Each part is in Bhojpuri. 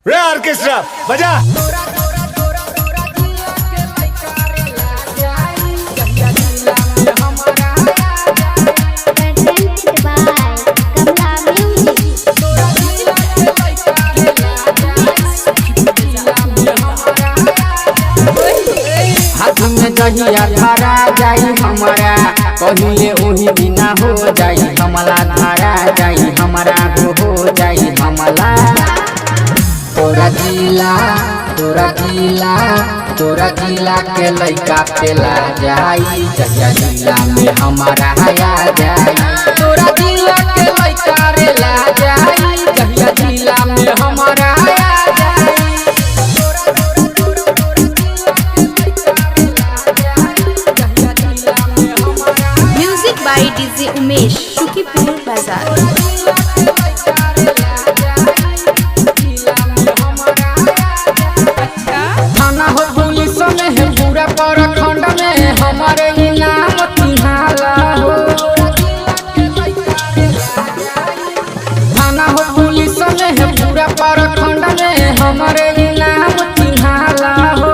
रे ऑर्केस्ट्रा बजा। हाथ में दहिया धारा जाई हमारा कहिले ओही बिना हो जाई हमला धारा जाई हमारा हो जाई हमला तोरा जिला के लइका पेला जाई जहिया जिला में हमारा आया जाई तोरा जिला के लइका रे ला जाई जहिया जिला में हमारा आया जाई। Music by DJ Umesh Shukipur बाजार। थाना हो पुलिस में है पूरा प्रखंड में हमारे इनाम तिहाला हो। थाना हो पुलिस में है पूरा प्रखंड में हमारे इनाम तिहाला हो।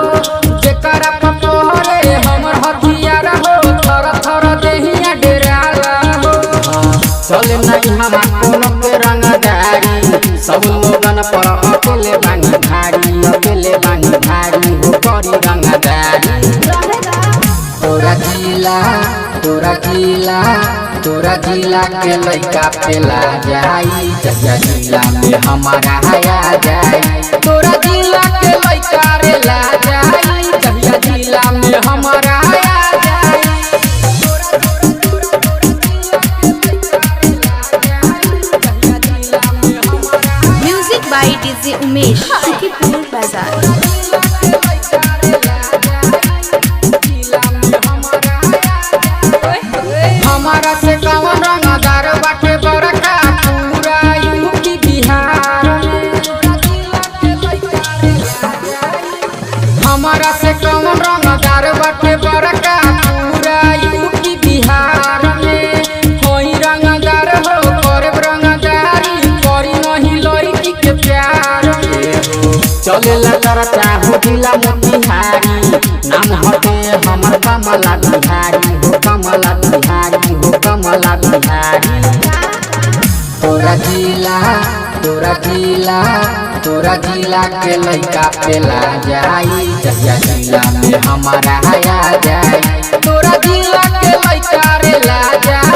जेकरा पपोरे हमर हथियार हो थर थर देहिया डेराला हो। चले नहीं हमार कोनो के रंगदारी सब लोगन पर अकेले बानी भारी हो करी रंगदारी। तोरा जिला के लइका पेला जाई जहिया जिला में हमारा आया जाई तोरा जिला के लइका रे ला जाई जहिया जिला में हमारा आया जाई। Music by DJ Umesh Shukipur बाजार। हमारा से कौन रंगदार बाटे बड़का पूरा यूपी बिहार में। हमारा से कौन रंगदार बाटे बड़का पूरा यूपी बिहार में। होई रंगदार हो करे रंगदारी करी नहीं लड़की के प्यार में। चलेला चरचा हो जिला मोतिहारी नाम हटे हमर कमला बिहारी हो कमला बिहारी। तोरा जिला के लइका पेला जाई जहिया जिला में हमारा आया जाई तोरा जिला के लइका रे ला जाई।